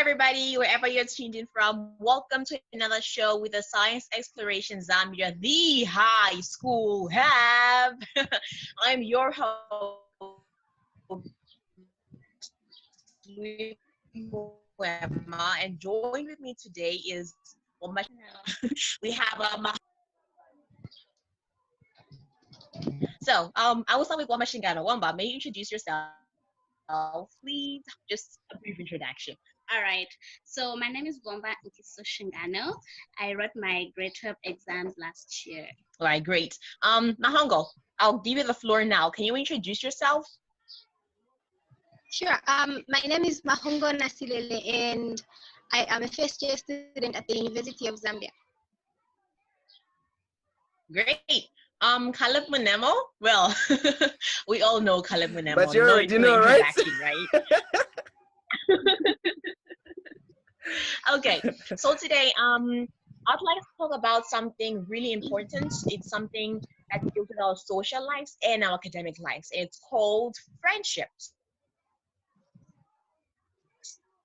everybody, wherever you're tuned in from. Welcome to another show with the Science Exploration Zambia, the high school have. I'm your host, Wema, and joined with me today is we have I will start with Wama Shingano. Wamba, may you introduce yourself, please? Just a brief introduction. All right. So my name is Bomba Nkiso Shingano. I wrote my grade 12 exams last year. All right, great. Mahongo, I'll give you the floor now. Can you introduce yourself? Sure. My name is Mahongo Nasilele, and I am a first-year student at the University of Zambia. Great. Caleb Munemo. Well, we all know Caleb Munemo. But you already know, right? Right? Okay. So today, I'd like to talk about something really important. It's something that deals with our social lives and our academic lives. It's called friendships.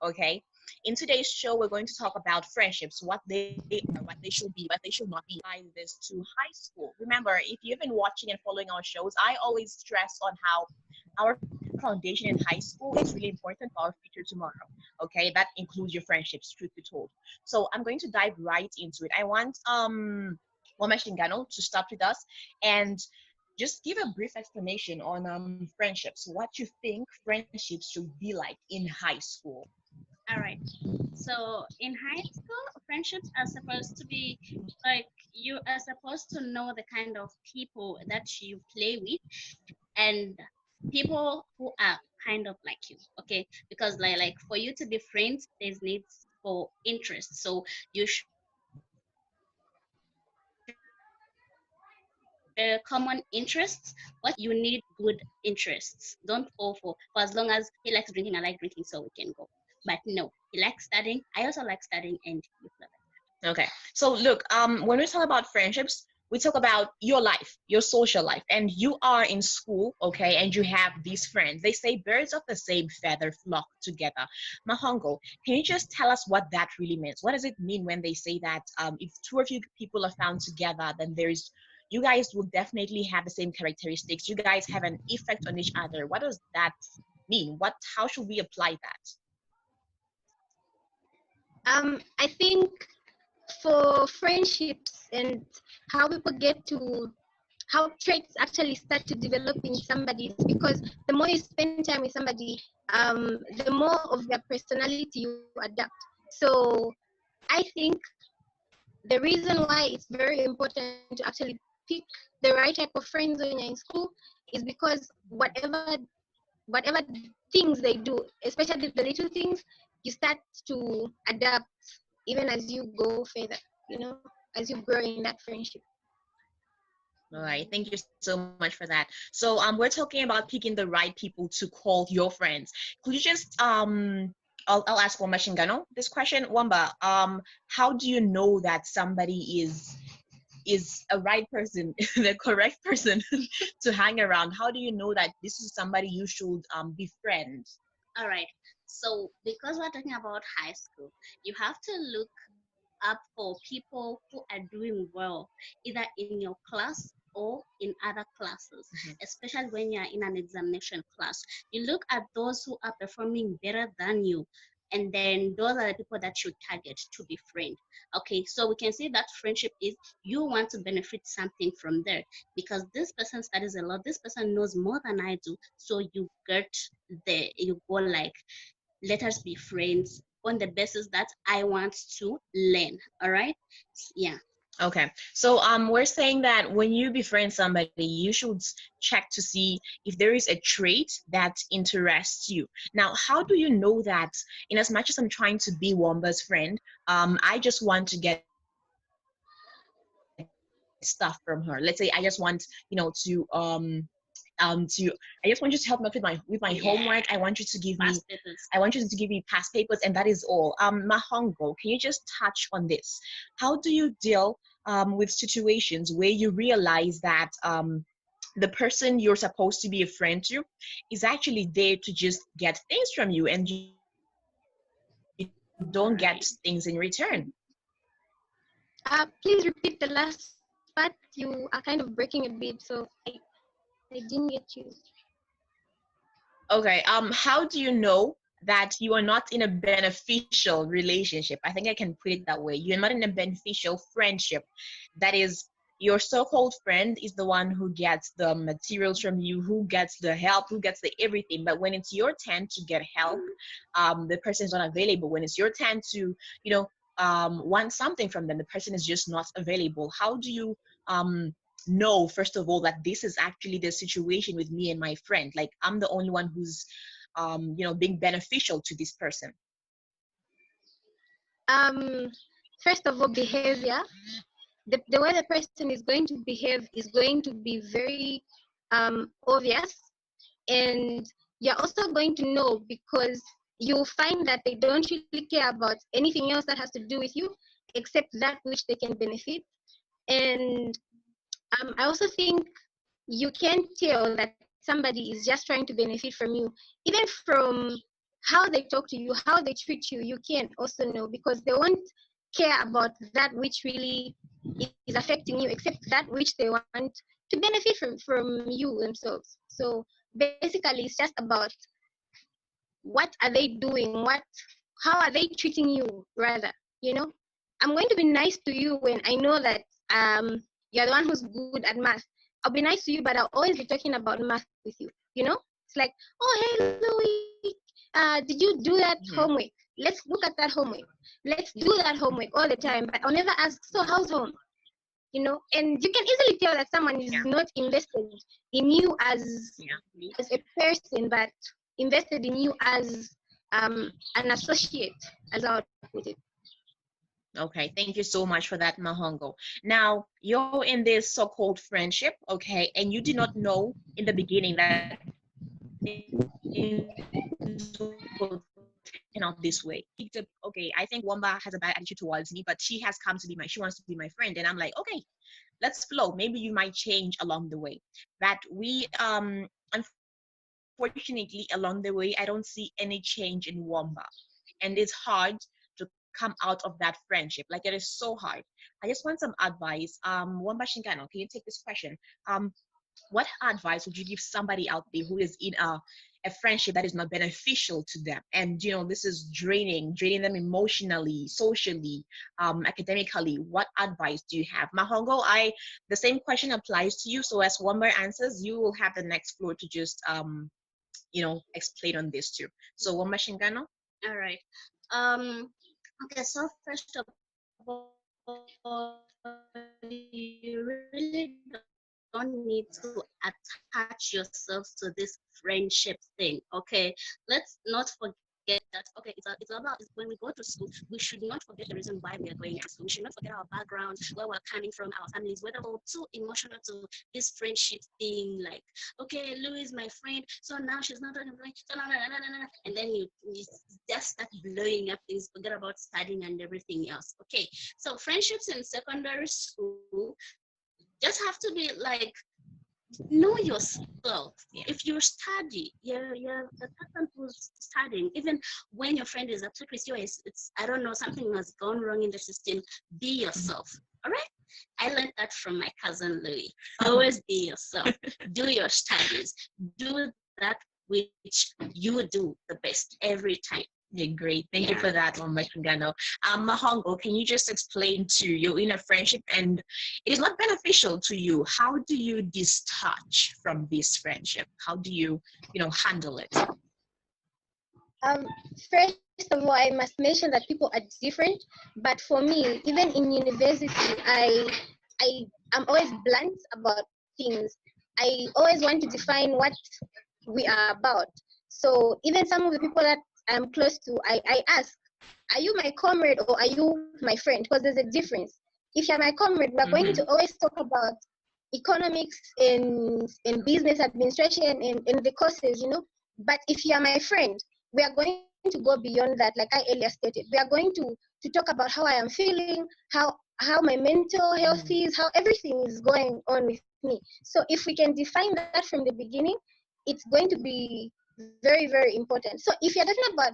Okay. In today's show, we're going to talk about friendships, what they are, what they should be, what they should not be. Apply this to high school. Remember, if you've been watching and following our shows, I always stress on how our foundation in high school is really important for our future tomorrow. Okay, that includes your friendships, truth be told. So I'm going to dive right into it. I want Wama Shingano to start with us and just give a brief explanation on friendships. What you think friendships should be like in high school. All right. So in high school, friendships are supposed to be like you are supposed to know the kind of people that you play with and people who are kind of like you. Okay, because like for you to be friends, there's needs for interest. So you should common interests, but you need good interests. Don't fall for as long as he likes drinking, I like drinking, so we can go. But no, he likes studying. I also like studying, and you love it. Okay. So look, when we talk about friendships, we talk about your life, your social life, and you are in school, okay, and you have these friends. They say birds of the same feather flock together. Mahongo, can you just tell us what that really means? What does it mean when they say that if two of you people are found together, then you guys will definitely have the same characteristics. You guys have an effect on each other. What does that mean? How should we apply that? I think for friendships and how people get to how traits actually start to develop in somebody is because the more you spend time with somebody, the more of their personality you adapt. So I think the reason why it's very important to actually pick the right type of friends when you're in school is because whatever things they do, especially the little things, you start to adapt even as you go further, as you grow in that friendship. All right, thank you so much for that. So we're talking about picking the right people to call your friends. Could you just I'll ask Wamba Shingano this question. Wamba, how do you know that somebody is a right person, the correct person to hang around? How do you know that this is somebody you should befriend? All right. So because we're talking about high school, you have to look up for people who are doing well, either in your class or in other classes, especially when you're in an examination class. You look at those who are performing better than you, and then those are the people that you target to befriend. Okay, so we can say that friendship is you want to benefit something from there because this person studies a lot, this person knows more than I do, so you go like, let us be friends on the basis that I want to learn. All right. Yeah. Okay. So we're saying that when you befriend somebody, you should check to see if there is a trait that interests you. Now, how do you know that? In as much as I'm trying to be Wamba's friend, I just want to get stuff from her. Let's say I just want, I just want you to help me out with my homework. I want you to give me past papers, and that is all. Mahongo, can you just touch on this? How do you deal with situations where you realize that the person you're supposed to be a friend to is actually there to just get things from you, and you don't All get right. things in return. Please repeat the last part. You are kind of breaking a bit, so I didn't get you. Okay, how do you know that you are not in a beneficial relationship? I think I can put it that way. You're not in a beneficial friendship. That is, your so-called friend is the one who gets the materials from you, who gets the help, who gets the everything. But when it's your turn to get help, the person is not available. When it's your turn to, you know, want something from them, the person is just not available. How do you know, first of all, that this is actually the situation with me and my friend? Like, I'm the only one who's being beneficial to this person. Um, First of all, behavior. The way the person is going to behave is going to be very obvious, and you're also going to know because you'll find that they don't really care about anything else that has to do with you except that which they can benefit. And I also think you can tell that somebody is just trying to benefit from you, even from how they talk to you, how they treat you. You can also know because they won't care about that which really is affecting you, except that which they want to benefit from you themselves. So basically, it's just about what are they doing, how are they treating you, rather. You know, I'm going to be nice to you when I know that you're the one who's good at math. I'll be nice to you, but I'll always be talking about math with you. You know, it's like, oh, hey, Louis, did you do that Mhm. homework? Let's look at that homework. Let's do that homework all the time, but I'll never ask, so how's home? You know, and you can easily tell that someone is Yeah, not invested in you yeah. as a person, but invested in you as an associate, as I would put it. Okay, thank you so much for that, Mahongo. Now, you're in this so-called friendship, okay, and you did not know in the beginning that things will turn out this way. Okay, I think Wamba has a bad attitude towards me, but she has come to be my, she wants to be my friend, and I'm like, okay, let's flow. Maybe you might change along the way. But we, unfortunately, along the way, I don't see any change in Wamba, and it's hard to come out of that friendship. Like, it is so hard. I just want some advice. Wamba Shinkano, can you take this question? What advice would you give somebody out there who is in a friendship that is not beneficial to them, and this is draining them emotionally, socially, academically? What advice do you have, Mahongo? The same question applies to you, so as Wamba answers, you will have the next floor to just explain on this too. So, Wamba Shingano. All right. Um. Okay. So first of all, you really don't need to attach yourself to this friendship thing. Okay. Let's not forget that. Okay, it's about is when we go to school. We should not forget the reason why we are going to school. We should not forget our background, where we're coming from, our families, whether we're too emotional to this friendship thing. Like, okay, Lou is my friend, so now she's not talking to me. So no, no, no, no, no, no. And then you just start blowing up things. Forget about studying and everything else. Okay, so friendships in secondary school just have to be like, know yourself. If you study, Yeah. you're the person who's studying. Even when your friend is upset with you, it's I don't know, something has gone wrong in the system. Be yourself. All right. I learned that from my cousin Louis. Always be yourself. Do your studies. Do that which you do the best every time. Yeah, great. Yeah. Thank you for that one, Mashingano. Mahongo, can you just explain to you in a friendship and it is not beneficial to you? How do you detach from this friendship? How do you handle it? Um, First of all, I must mention that people are different, but for me, even in university, I am always blunt about things. I always want to define what we are about. So even some of the people that I'm close to, I ask, are you my comrade or are you my friend? Because there's a difference. If you're my comrade, we're going to Mm-hmm. always talk about economics in business administration in the courses, you know. But if you are my friend, we are going to go beyond that, like I earlier stated. We are going to talk about how I am feeling, how my mental health Mm-hmm. is, how everything is going on with me. So if we can define that from the beginning, it's going to be very, very important. So if you're talking about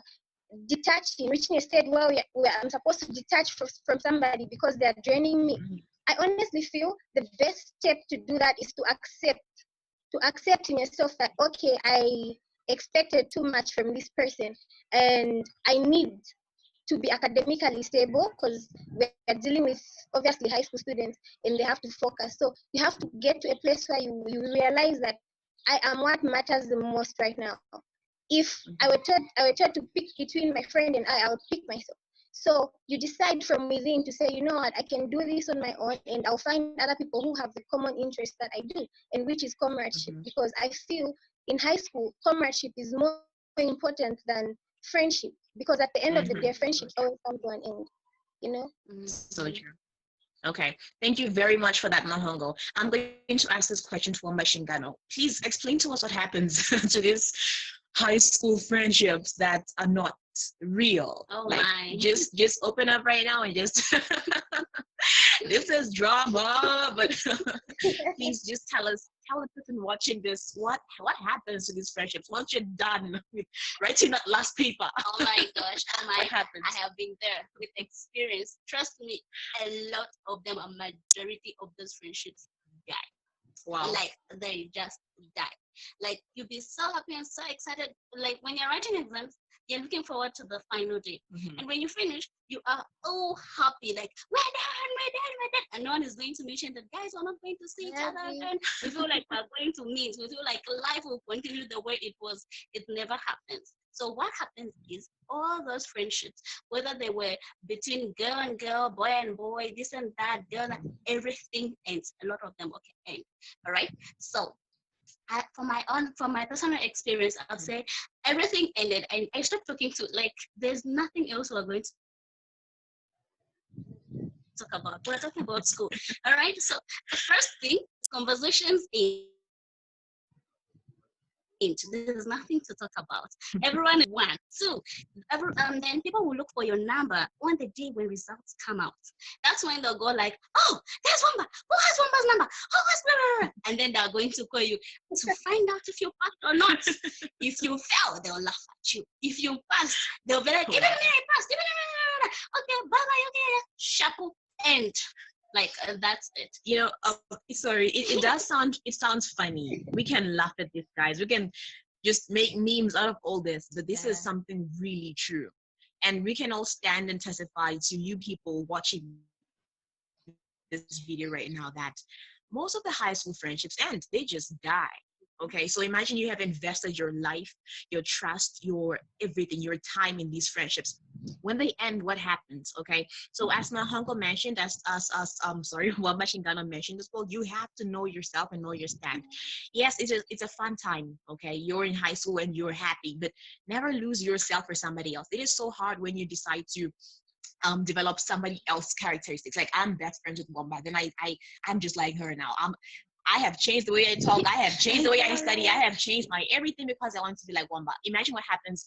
detaching, reaching a state where I'm supposed to detach from somebody because they're draining me. I honestly feel the best step to do that is to accept in yourself that, okay, I expected too much from this person and I need to be academically stable because we're dealing with obviously high school students and they have to focus. So you have to get to a place where you realize that I am what matters the most right now. If I were told to pick between my friend and I would pick myself. So you decide from within to say, you know what, I can do this on my own and I'll find other people who have the common interest that I do, and which is comradeship. Because I feel in high school, comradeship is more important than friendship. Because at the end of the day, friendships always come to an end, you know? So true. Okay, thank you very much for that, Mahongo. I'm going to ask this question to Mashingano. Please explain to us what happens to these high school friendships that are not real. Oh like, my. just open up right now and just this is drama, but please just tell the person watching this what happens to these friendships once you're done with writing that last paper. Oh my gosh, what happens? I have been there with experience. Trust me, a lot of them, a majority of those friendships die. Wow. Like they just die. Like you'll be so happy and so excited. Like when you're writing exams, you're looking forward to the final day. And when you finish, you are all happy, like we're done, and no one is going to mention that guys are not going to see each other again. We feel like we're going to meet. We feel like life will continue the way it was. It never happens. So what happens is all those friendships, whether they were between girl and girl, boy and boy, this and that, girl, everything ends. A lot of them end. All right. So from my personal experience, I'll say everything ended and I stopped talking to, like, there's nothing else we're going to talk about. We're talking about school. All right. So the first thing, conversations end. There's nothing to talk about. Everyone is one. Two, then people will look for your number on the day when results come out. That's when they'll go like, oh, there's Wamba. Who has Wamba's number? Oh, what's blah, blah, blah. And then they're going to call you to find out if you passed or not. If you fail, they'll laugh at you. If you pass, they'll be like, even me, I passed. Okay, bye-bye. Okay, shackle, end. Like that's it. Sorry, it does sounds funny. We can laugh at these guys. We can just make memes out of all this, but this is something really true. And we can all stand and testify to you people watching this video right now that most of the high school friendships end. They just die. Okay, so imagine you have invested your life, your trust, your everything, your time in these friendships. When they end, what happens? Okay, so as my uncle mentioned, what Mashingana mentioned as well, you have to know yourself and know your stand. Yes, it's a fun time. Okay, you're in high school and you're happy, but never lose yourself for somebody else. It is so hard when you decide to develop somebody else's characteristics. Like, I'm best friends with Wamba, then I'm just like her now. I have changed the way I talk. I have changed the way I study. I have changed my everything because I want to be like Wamba. Imagine what happens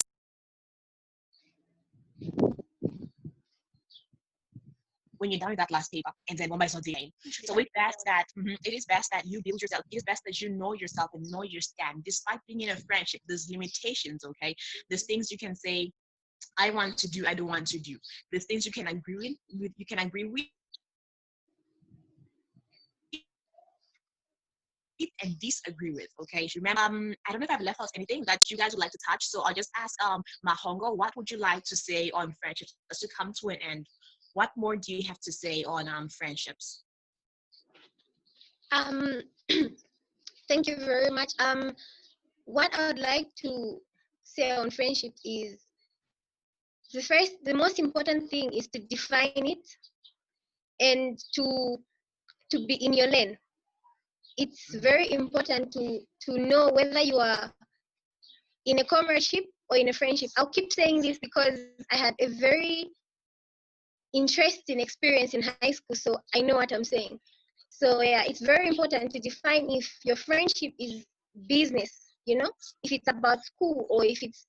when you're done with that last paper and then Wamba is not the same. So it's best that it is best that you build yourself. It is best that you know yourself and know your stand. Despite being in a friendship, there's limitations. Okay, there's things you can say, I want to do, I don't want to do. There's things you can agree with, you can agree with and disagree with. Okay, so remember, I don't know if I've left out anything that you guys would like to touch. So I'll just ask Mahongo, what would you like to say on friendships as to come to an end? What more do you have to say on friendships? Thank you very much. What I would like to say on friendship is the most important thing is to define it and to be in your lane. It's very important to know whether you are in a comradeship or in a friendship. I'll keep saying this because I had a very interesting experience in high school, so I know what I'm saying. So yeah, it's very important to define if your friendship is business, if it's about school or if it's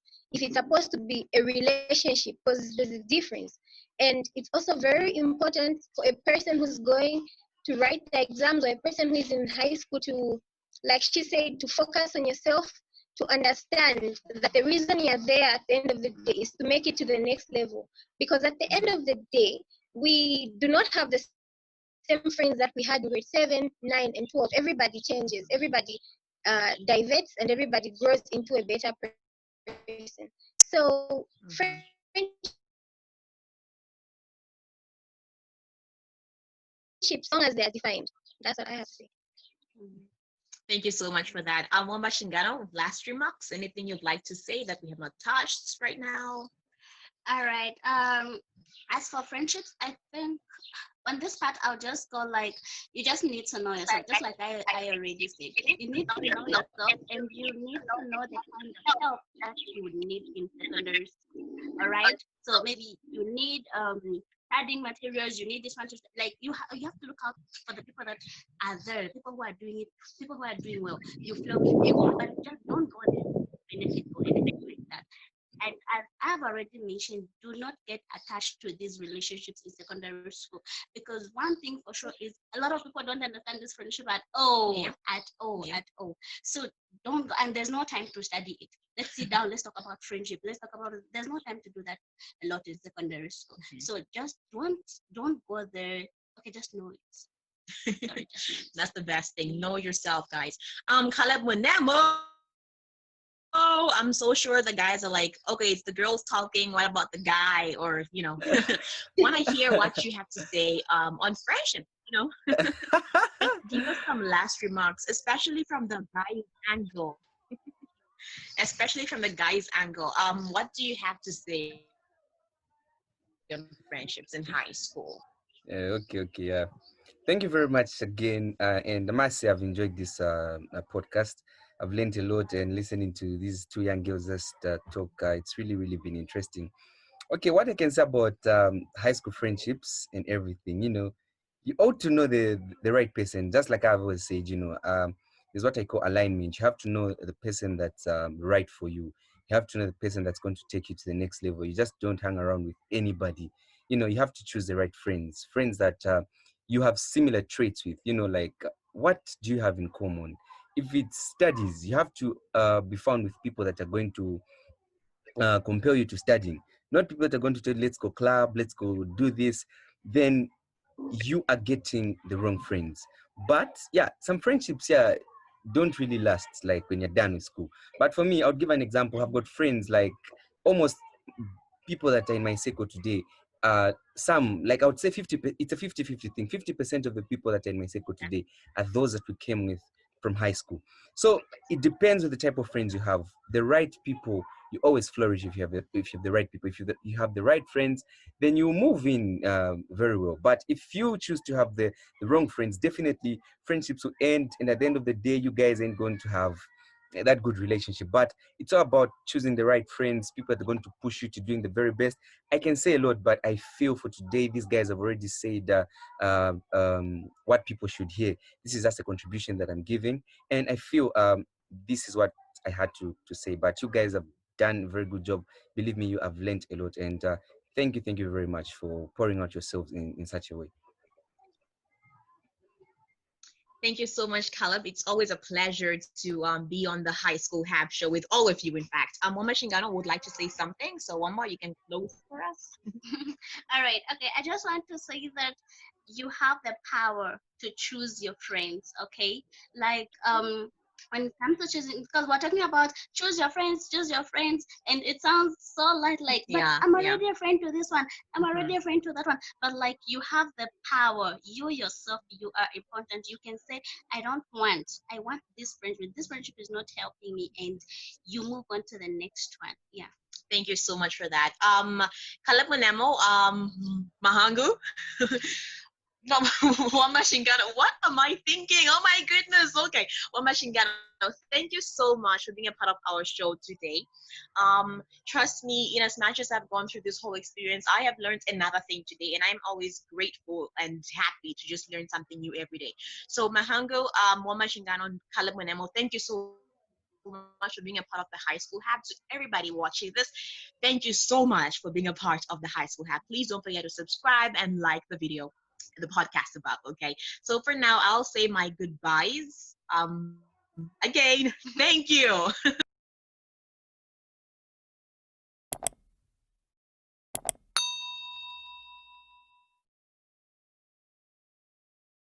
supposed to be a relationship, because there's a difference. And it's also very important for a person who's going to write the exams or a person who is in high school to, like she said, to focus on yourself to understand that the reason you're there at the end of the day is to make it to the next level. Because at the end of the day, we do not have the same friends that we had in grade 7, 9, and 12. Everybody changes, everybody diverts, and everybody grows into a better person. So friendships, long as they are Mhm. defined, that's what I have to say. Thank you so much for that. Wamba Shingano, last remarks. Anything you'd like to say that we have not touched right now? All right. As for friendships, I think on this part, I'll just go like you just need to know yourself, just like I already said. You need to know yourself and you need to know the kind of help that you would need in secondary school. All right. So maybe you need studying materials, you need this one to like you have to look out for the people that are there, people who are doing it, people who are doing well. You flow with people, but just don't go there for benefit or anything like that. And as I've already mentioned, do not get attached to these relationships in secondary school because one thing for sure is a lot of people don't understand this friendship at all, Yep. at all, Yep. at all. So don't go, and there's no time to study it. Let's sit down, let's talk about friendship, let's talk about it. There's no time to do that a lot in secondary school. Mhm. So just don't go there. Okay, just know it. Sorry, just know it. That's the best thing. Know yourself, guys. Caleb Monemo. I'm so sure the guys are like, okay, it's the girls talking. What about the guy? Or, want to hear what you have to say on friendship, Give us some last remarks, especially from the guy's angle. Especially from the guy's angle. What do you have to say on friendships in high school? Okay, okay, yeah. Thank you very much again. And I must say, I've enjoyed this podcast. I've learned a lot, and listening to these two young girls just talk, it's really, really been interesting. Okay, what I can say about high school friendships and everything, you ought to know the right person. Just like I've always said, is what I call alignment. You have to know the person that's right for you. You have to know the person that's going to take you to the next level. You just don't hang around with anybody. You have to choose the right friends, friends that you have similar traits with. Like what do you have in common? If it's studies, you have to be found with people that are going to compel you to studying. Not people that are going to tell you, let's go club, let's go do this. Then you are getting the wrong friends. But yeah, some friendships, yeah, don't really last like when you're done with school. But for me, I'll give an example. I've got friends like almost people that are in my circle today. Some, like I would say 50, it's a 50-50 thing. 50% of the people that are in my circle today are those that we came with from high school. So it depends on the type of friends you have. The right people, you always flourish if you have the right people. If you have the right friends, then you move in very well. But if you choose to have the wrong friends, definitely friendships will end, and at the end of the day, you guys ain't going to have that good relationship. But it's all about choosing the right friends, people that are going to push you to doing the very best. I can say a lot, but I feel for today, these guys have already said what people should hear. This is just a contribution that I'm giving, and I feel this is what I had to say. But you guys have done a very good job. Believe me, you have learned a lot, and thank you very much for pouring out yourselves in such a way. Thank you so much, Caleb. It's always a pleasure to be on the High School Hab show with all of you, in fact. Wamba Shingano would like to say something. So, Wamba, you can close for us. All right. Okay. I just want to say that you have the power to choose your friends. Okay. Like when it comes to choosing, because we're talking about choose your friends, and it sounds so light, like, but Yeah, I'm yeah. already a friend to this one, I'm Hmm. already a friend to that one. But like you have the power, you yourself, you are important. You can say, I want this friendship. This friendship is not helping me, and you move on to the next one. Yeah. Thank you so much for that. Caleb Monemo, Mahangu. No, Wamba Shingano. What am I thinking? Oh my goodness. Okay. Wamba Shingano, thank you so much for being a part of our show today. Trust me, in as much as I've gone through this whole experience, I have learned another thing today, and I'm always grateful and happy to just learn something new every day. So, Mahango, Wamba Shingano, Caleb Monemo, thank you so much for being a part of the High School Hub. To everybody watching this, thank you so much for being a part of the High School Hub. Please don't forget to subscribe and like the podcast above, okay? So for now, I'll say my goodbyes. Again, thank you.